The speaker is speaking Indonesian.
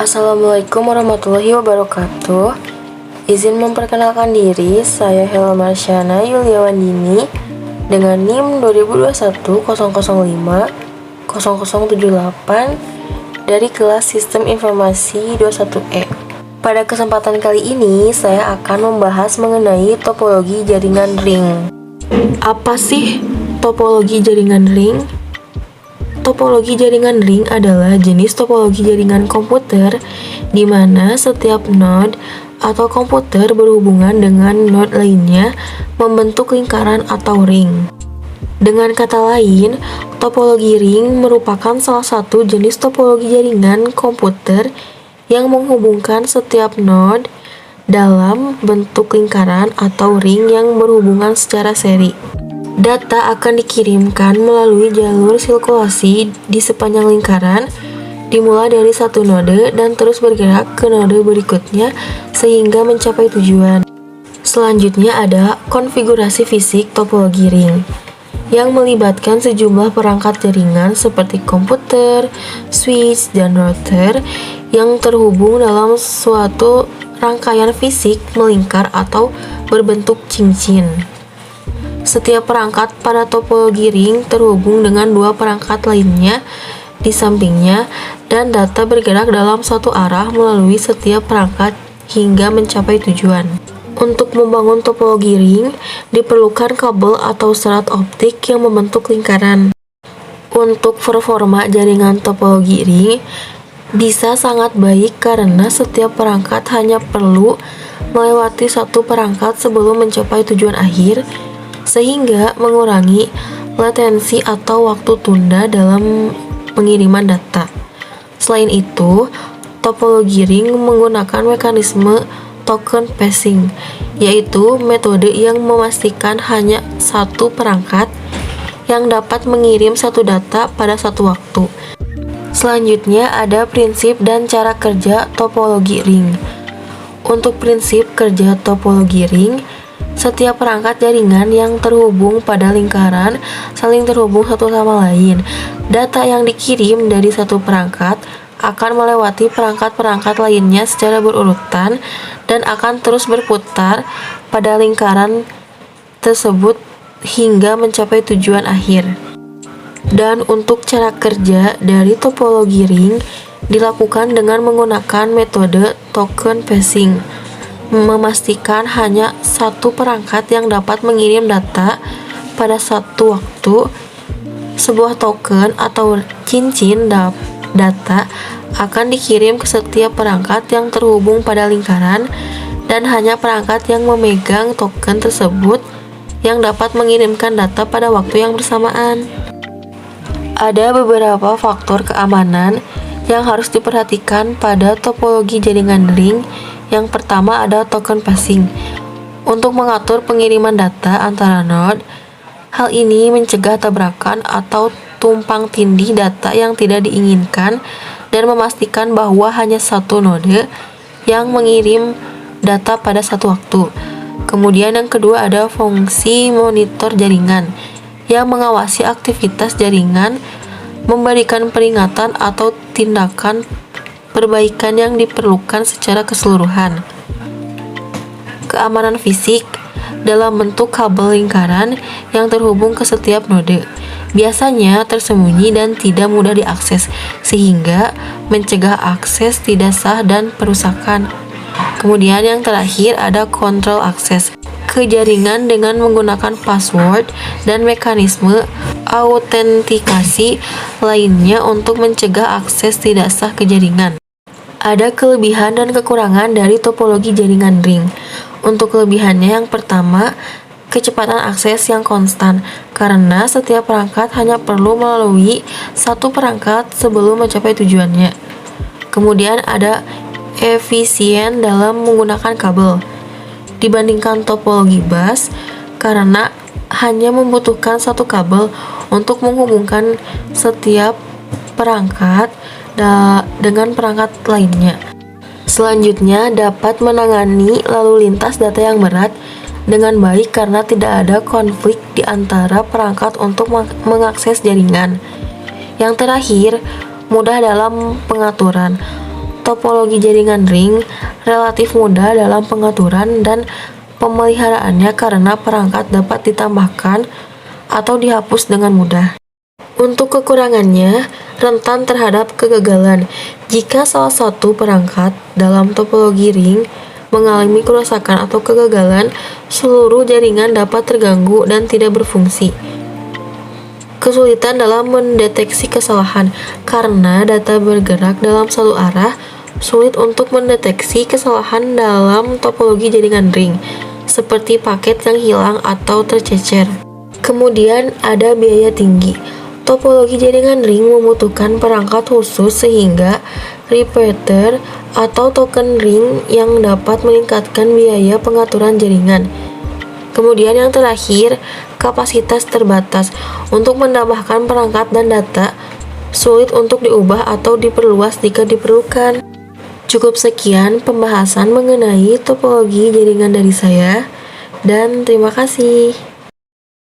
Assalamualaikum warahmatullahi wabarakatuh. Izin memperkenalkan diri, saya Hela Marsyana Yuliawandini dengan NIM 202100050078 dari kelas Sistem Informasi 21E. Pada kesempatan kali ini, saya akan membahas mengenai topologi jaringan ring. Apa sih topologi jaringan ring? Topologi jaringan ring adalah jenis topologi jaringan komputer di mana setiap node atau komputer berhubungan dengan node lainnya membentuk lingkaran atau ring. Dengan kata lain, topologi ring merupakan salah satu jenis topologi jaringan komputer yang menghubungkan setiap node dalam bentuk lingkaran atau ring yang berhubungan secara seri. Data akan dikirimkan melalui jalur sirkulasi di sepanjang lingkaran, dimulai dari satu node dan terus bergerak ke node berikutnya sehingga mencapai tujuan. Selanjutnya ada konfigurasi fisik topologi ring, yang melibatkan sejumlah perangkat jaringan seperti komputer, switch, dan router yang terhubung dalam suatu rangkaian fisik melingkar atau berbentuk cincin. Setiap perangkat pada topologi ring terhubung dengan dua perangkat lainnya di sampingnya dan data bergerak dalam satu arah melalui setiap perangkat hingga mencapai tujuan. Untuk membangun topologi ring, diperlukan kabel atau serat optik yang membentuk lingkaran. Untuk performa jaringan topologi ring bisa sangat baik karena setiap perangkat hanya perlu melewati satu perangkat sebelum mencapai tujuan akhir, sehingga mengurangi latensi atau waktu tunda dalam pengiriman data. Selain itu, topologi ring menggunakan mekanisme token passing, yaitu metode yang memastikan hanya satu perangkat yang dapat mengirim satu data pada satu waktu. Selanjutnya ada prinsip dan cara kerja topologi ring. Untuk prinsip kerja topologi ring, setiap perangkat jaringan yang terhubung pada lingkaran saling terhubung satu sama lain. Data yang dikirim dari satu perangkat akan melewati perangkat-perangkat lainnya secara berurutan dan akan terus berputar pada lingkaran tersebut hingga mencapai tujuan akhir. Dan untuk cara kerja dari topologi ring dilakukan dengan menggunakan metode token passing, memastikan hanya satu perangkat yang dapat mengirim data pada satu waktu. Sebuah token atau cincin data akan dikirim ke setiap perangkat yang terhubung pada lingkaran dan hanya perangkat yang memegang token tersebut yang dapat mengirimkan data pada waktu yang bersamaan. Ada beberapa faktor keamanan yang harus diperhatikan pada topologi jaringan ring. Yang pertama ada token passing. Untuk mengatur pengiriman data antara node, hal ini mencegah tabrakan atau tumpang tindih data yang tidak diinginkan dan memastikan bahwa hanya satu node yang mengirim data pada satu waktu. Kemudian yang kedua ada fungsi monitor jaringan, yang mengawasi aktivitas jaringan, memberikan peringatan atau tindakan perbaikan yang diperlukan secara keseluruhan. Keamanan fisik dalam bentuk kabel lingkaran yang terhubung ke setiap node biasanya tersembunyi dan tidak mudah diakses, sehingga mencegah akses tidak sah dan perusakan. Kemudian yang terakhir ada kontrol akses ke jaringan dengan menggunakan password dan mekanisme autentikasi lainnya untuk mencegah akses tidak sah ke jaringan. Ada kelebihan dan kekurangan dari topologi jaringan ring. Untuk kelebihannya yang pertama, kecepatan akses yang konstan karena setiap perangkat hanya perlu melalui satu perangkat sebelum mencapai tujuannya. Kemudian ada efisien dalam menggunakan kabel dibandingkan topologi bus karena hanya membutuhkan satu kabel untuk menghubungkan setiap perangkat dengan perangkat lainnya. Selanjutnya dapat menangani lalu lintas data yang berat dengan baik karena tidak ada konflik di antara perangkat untuk mengakses jaringan. Yang terakhir, mudah dalam pengaturan. topologi jaringan ring relatif mudah dalam pengaturan dan pemeliharaannya karena perangkat dapat ditambahkan atau dihapus dengan mudah. Untuk kekurangannya, rentan terhadap kegagalan. Jika salah satu perangkat dalam topologi ring mengalami kerusakan atau kegagalan, seluruh jaringan dapat terganggu dan tidak berfungsi. Kesulitan dalam mendeteksi kesalahan. Karena data bergerak dalam satu arah, sulit untuk mendeteksi kesalahan dalam topologi jaringan ring, seperti paket yang hilang atau tercecer. Kemudian ada biaya tinggi. Topologi jaringan ring membutuhkan perangkat khusus sehingga repeater atau token ring yang dapat meningkatkan biaya pengaturan jaringan. Kemudian yang terakhir, kapasitas terbatas. Untuk menambahkan perangkat dan data, sulit untuk diubah atau diperluas jika diperlukan. Cukup sekian pembahasan mengenai topologi jaringan dari saya, dan terima kasih.